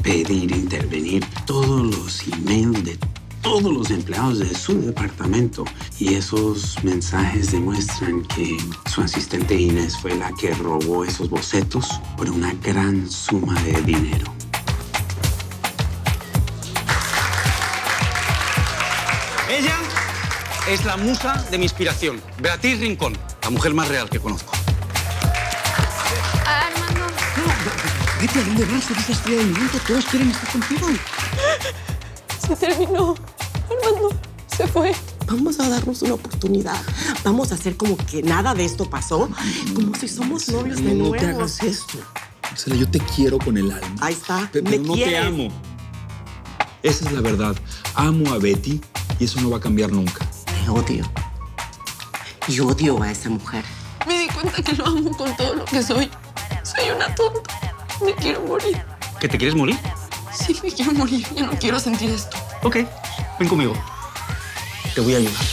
pedir intervenir todos los emails de todos los empleados de su departamento. Y esos mensajes demuestran que su asistente Inés fue la que robó esos bocetos por una gran suma de dinero. Ella es la musa de mi inspiración, Beatriz Rincón, la mujer más real que conozco. Armando. Vete, ¿a dónde vas? Ahorita es frío del momento, todos quieren estar contigo. Se terminó. Armando se fue. Vamos a darnos una oportunidad. Vamos a hacer como que nada de esto pasó. Como si somos novios de nuevo. No te hagas esto. Marcela, yo te quiero con el alma. Ahí está. Pero ¿Me no quieres? te amo. Esa es la verdad. Amo a Betty y eso no va a cambiar nunca. Te odio. Y odio a esa mujer. Me di cuenta que lo amo con todo lo que soy. Soy una tonta. Me quiero morir. ¿Que te quieres morir? Sí, me quiero morir. Ya no quiero sentir esto. Ok, ven conmigo. Te voy a ayudar.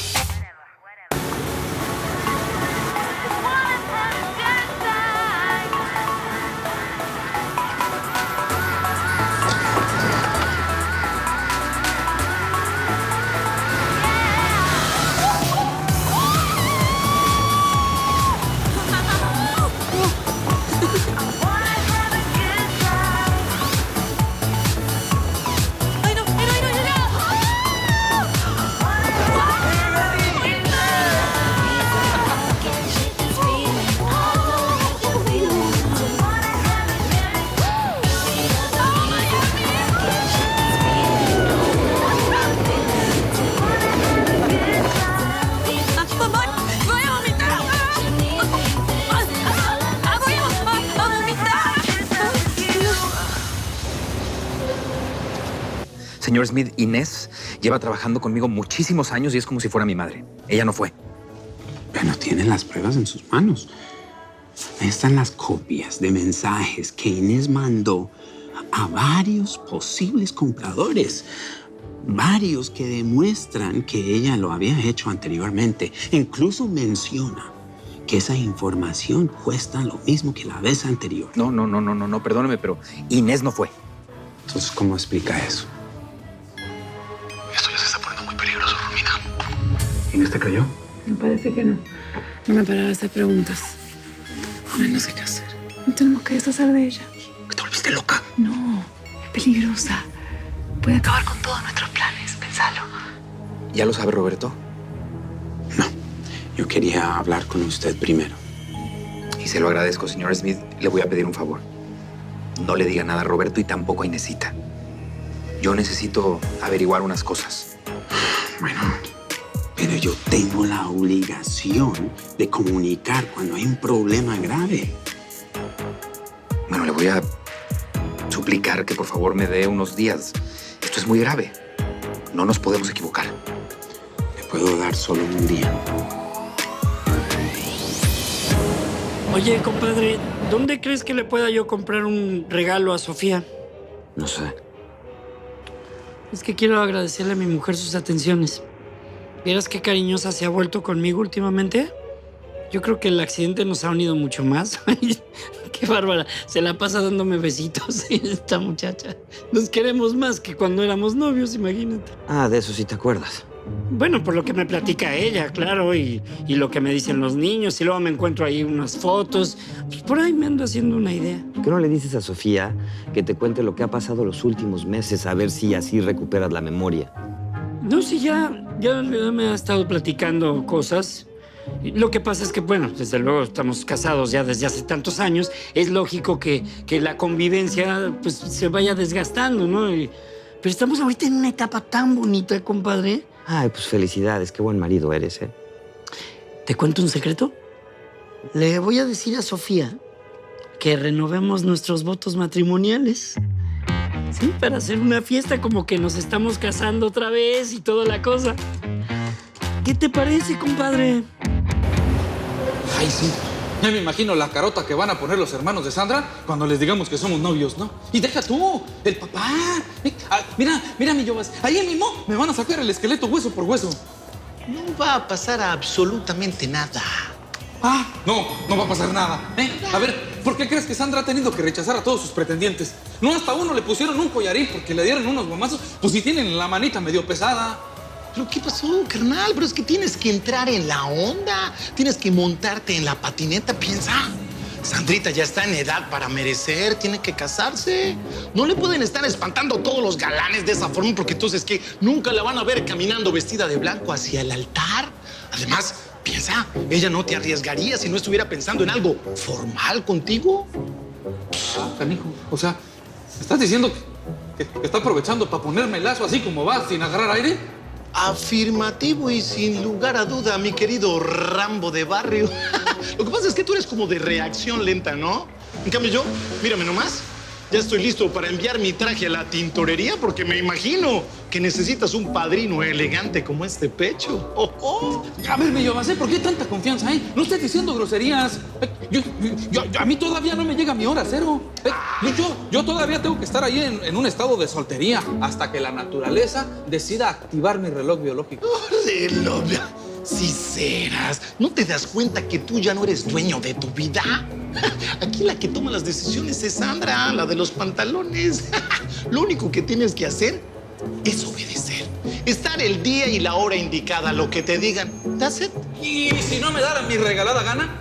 Señor Smith, Inés lleva trabajando conmigo muchísimos años y es como si fuera mi madre. Ella no fue. Pero tienen las pruebas en sus manos. Ahí están las copias de mensajes que Inés mandó a varios posibles compradores. Varios que demuestran que ella lo había hecho anteriormente. Incluso menciona que esa información cuesta lo mismo que la vez anterior. No, perdóname, pero Inés no fue. Entonces, ¿cómo explica eso? Esto ya se está poniendo muy peligroso, Romina. ¿Inés te creyó? Me parece que no. No me paraba a hacer preguntas. Ahora no sé qué hacer. No tenemos que deshacer de ella. ¿Que te volviste loca? No, es peligrosa. Puede acabar con todos nuestros planes. Pensalo. ¿Ya lo sabe Roberto? No, yo quería hablar con usted primero. Y se lo agradezco, señor Smith. Le voy a pedir un favor. No le diga nada a Roberto y tampoco a Inesita. Yo necesito averiguar unas cosas. Bueno, pero yo tengo la obligación de comunicar cuando hay un problema grave. Bueno, le voy a suplicar que por favor me dé unos días. Esto es muy grave. No nos podemos equivocar. Le puedo dar solo un día. Oye, compadre, ¿dónde crees que le pueda yo comprar un regalo a Sofía? No sé. Es que quiero agradecerle a mi mujer sus atenciones. ¿Vieras qué cariñosa se ha vuelto conmigo últimamente? Yo creo que el accidente nos ha unido mucho más. Qué bárbara. Se la pasa dándome besitos esta muchacha. Nos queremos más que cuando éramos novios, imagínate. Ah, de eso sí te acuerdas. Bueno, por lo que me platica ella, claro, y lo que me dicen los niños, y luego me encuentro ahí unas fotos. Pues por ahí me ando haciendo una idea. ¿Qué no le dices a Sofía que te cuente lo que ha pasado los últimos meses, a ver si así recuperas la memoria? No, sí, ya me ha estado platicando cosas. Lo que pasa es que, bueno, desde luego estamos casados ya desde hace tantos años. Es lógico que la convivencia pues, se vaya desgastando, ¿no? Pero estamos ahorita en una etapa tan bonita, compadre. Ay, pues felicidades, qué buen marido eres, ¿eh? ¿Te cuento un secreto? Le voy a decir a Sofía que renovemos nuestros votos matrimoniales. Sí, para hacer una fiesta como que nos estamos casando otra vez y toda la cosa. ¿Qué te parece, compadre? Ay, sí. Ya me imagino la carota que van a poner los hermanos de Sandra cuando les digamos que somos novios, ¿no? Y deja tú, el papá. Mira, mi Jovas. Ahí mismo me van a sacar el esqueleto hueso por hueso. No va a pasar absolutamente nada. No va a pasar nada. A ver, ¿por qué crees que Sandra ha tenido que rechazar a todos sus pretendientes? No, hasta uno le pusieron un collarín porque le dieron unos guamazos. Pues si tienen la manita medio pesada. ¿Pero qué pasó, carnal? Pero es que tienes que entrar en la onda. Tienes que montarte en la patineta. Piensa, Sandrita ya está en edad para merecer. Tiene que casarse. No le pueden estar espantando todos los galanes de esa forma porque entonces, ¿qué? Nunca la van a ver caminando vestida de blanco hacia el altar. Además, piensa, ella no te arriesgaría si no estuviera pensando en algo formal contigo. Canijo, o sea, ¿estás diciendo que está aprovechando para ponerme el lazo así como va, sin agarrar aire? Afirmativo y sin lugar a duda, mi querido Rambo de barrio. Lo que pasa es que tú eres como de reacción lenta, ¿no? En cambio yo, mírame nomás, ya estoy listo para enviar mi traje a la tintorería porque me imagino que necesitas un padrino elegante como este pecho. A ver, mi Yobas, ¿por qué tanta confianza, No estés diciendo groserías. A mí todavía no me llega mi hora cero. Yo todavía tengo que estar ahí en un estado de soltería hasta que la naturaleza decida activar mi reloj biológico. Reloj. Sinceras, ¿no te das cuenta que tú ya no eres dueño de tu vida? Aquí la que toma las decisiones es Sandra, la de los pantalones. Lo único que tienes que hacer es obedecer. Estar el día y la hora indicada a lo que te digan. That's it. ¿Y si no me daran mi regalada gana?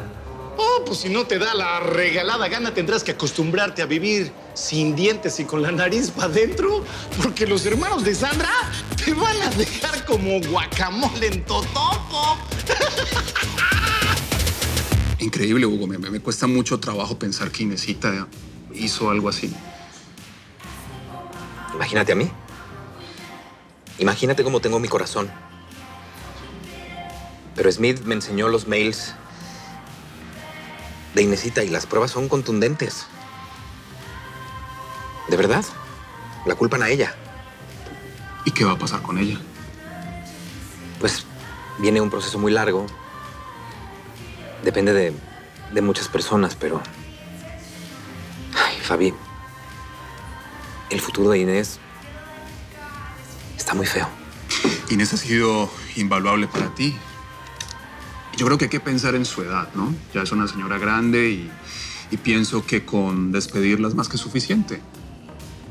Oh, pues si no te da la regalada gana, tendrás que acostumbrarte a vivir sin dientes y con la nariz para adentro, porque los hermanos de Sandra te van a dejar como guacamole en totopo. Increíble, Hugo. Me cuesta mucho trabajo pensar que Inesita hizo algo así. Imagínate a mí. Imagínate cómo tengo mi corazón. Pero Smith me enseñó los mails de Inesita y las pruebas son contundentes. De verdad, la culpan a ella. ¿Y qué va a pasar con ella? Pues viene un proceso muy largo. Depende de muchas personas, pero... Ay, Fabi, el futuro de Inés está muy feo. Inés ha sido invaluable para ti. Yo creo que hay que pensar en su edad, ¿no? Ya es una señora grande y pienso que con despedirla es más que suficiente.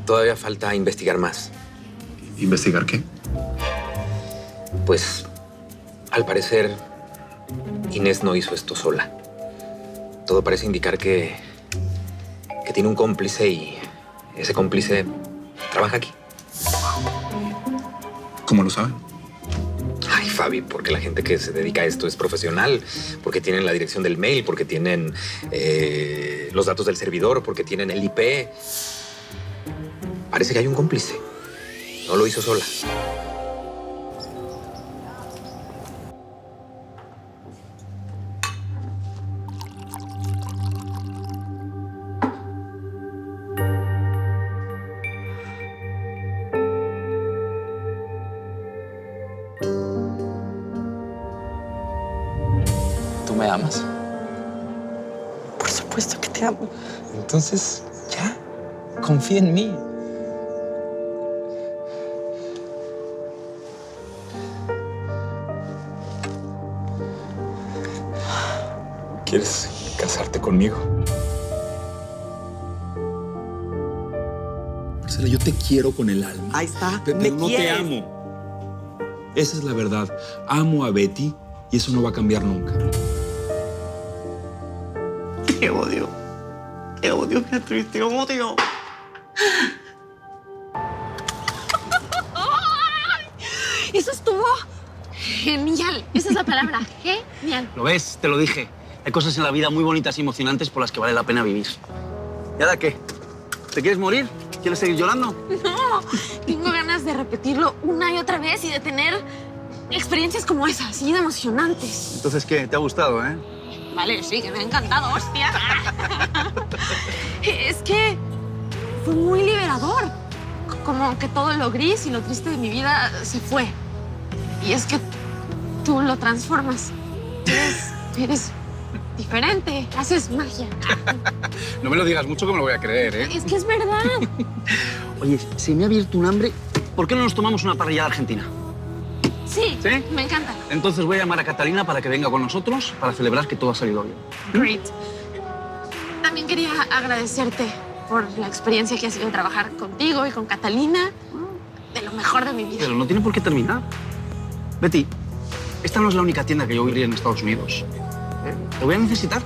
Todavía falta investigar más. ¿Investigar qué? Pues, al parecer, Inés no hizo esto sola. Todo parece indicar que tiene un cómplice y ese cómplice trabaja aquí. ¿Cómo lo saben? Ay, Fabi, porque la gente que se dedica a esto es profesional, porque tienen la dirección del mail, porque tienen los datos del servidor, porque tienen el IP. Parece que hay un cómplice. No lo hizo sola. ¿Tú me amas? Por supuesto que te amo. Entonces, ya, confía en mí. ¿Quieres casarte conmigo? Marcela, yo te quiero con el alma. Ahí está. Pero ¿Me no quieres? te amo. Esa es la verdad. Amo a Betty y eso no va a cambiar nunca. Te odio. Te odio, Beatriz. Te odio. Eso estuvo genial. Esa es la palabra. Genial. ¿Lo ves? Te lo dije. Hay cosas en la vida muy bonitas y emocionantes por las que vale la pena vivir. ¿Y ahora qué? ¿Te quieres morir? ¿Quieres seguir llorando? No, tengo ganas de repetirlo una y otra vez y de tener experiencias como esas, así de emocionantes. Entonces, ¿qué? ¿Te ha gustado, Vale, sí, que me ha encantado, hostia. Es que fue muy liberador. Como que todo lo gris y lo triste de mi vida se fue. Y es que tú lo transformas. Eres diferente, haces magia. No me lo digas mucho que me lo voy a creer, Es que es verdad. Oye, se me ha abierto un hambre. ¿Por qué no nos tomamos una parrillada argentina? Sí, ¿Sí? me encanta. Entonces voy a llamar a Catalina para que venga con nosotros para celebrar que todo ha salido bien. Great. También quería agradecerte por la experiencia que ha sido trabajar contigo y con Catalina. De lo mejor de mi vida. Pero no tiene por qué terminar. Betty, esta no es la única tienda que yo voy a ir en Estados Unidos. Te voy a necesitar.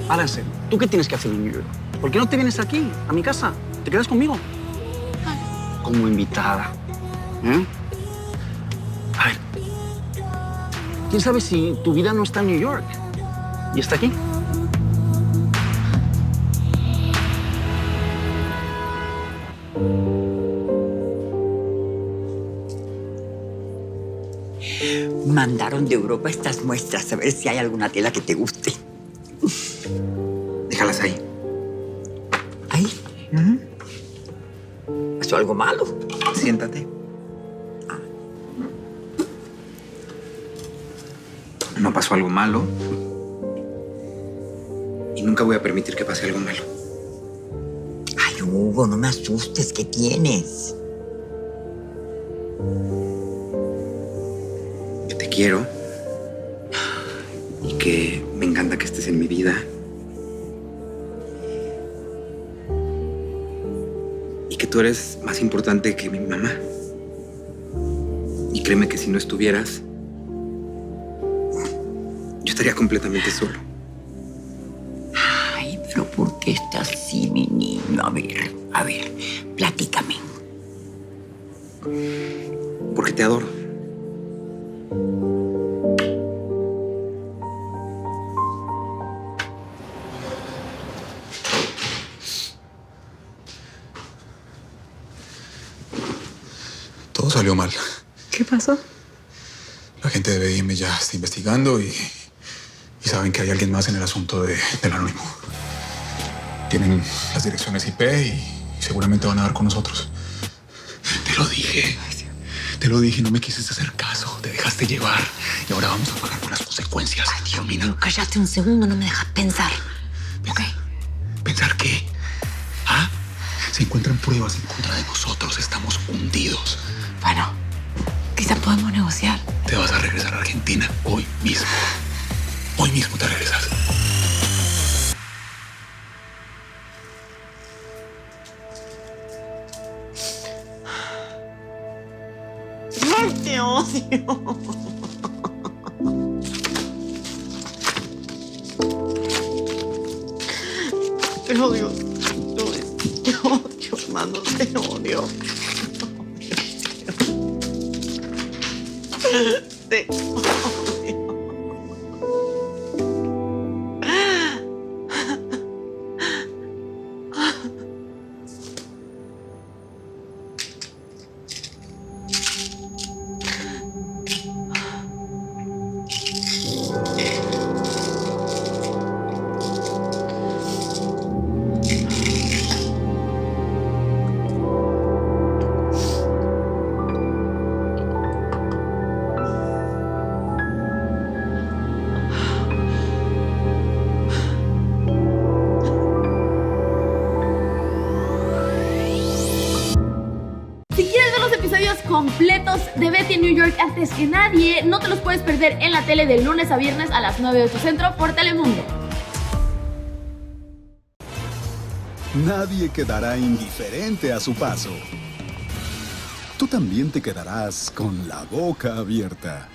Ahora en serio, ¿tú qué tienes que hacer en New York? ¿Por qué no te vienes aquí, a mi casa? ¿Te quedas conmigo? Como invitada. A ver, ¿quién sabe si tu vida no está en New York y está aquí? Mandaron de Europa estas muestras a ver si hay alguna tela que te guste. Déjalas ahí. ¿Ahí? ¿Pasó algo malo? Siéntate. No pasó algo malo. Y nunca voy a permitir que pase algo malo. Ay, Hugo, no me asustes. ¿Qué tienes? Que te quiero. Y que me encanta que estés en mi vida. Y que tú eres más importante que mi mamá. Y créeme que si no estuvieras, yo estaría completamente solo. Ay, pero ¿por qué estás así, mi niño? A ver, platícame. Porque te adoro. Todo salió mal. ¿Qué pasó? La gente de BM ya está investigando y saben que hay alguien más en el asunto del anónimo. Tienen las direcciones IP y seguramente van a dar con nosotros. Te lo dije. Te lo dije y no me quisiste hacer caso. Te dejaste llevar y ahora vamos a pagar con las consecuencias. Ay, Dios mío, cállate un segundo, no me dejas pensar. ¿Ok? ¿Pensar qué? ¿Ah? Se encuentran pruebas en contra de nosotros. Estamos hundidos. Bueno, quizá podemos negociar. Te vas a regresar a Argentina hoy mismo. Hoy mismo te regresas. ¡Ay, te odio! Te odio. Te odio, hermano. Te odio. Te odio. Completos de Betty en New York antes que nadie, no te los puedes perder en la tele de lunes a viernes a las 9 de tu centro por Telemundo. Nadie quedará indiferente a su paso. Tú también te quedarás con la boca abierta.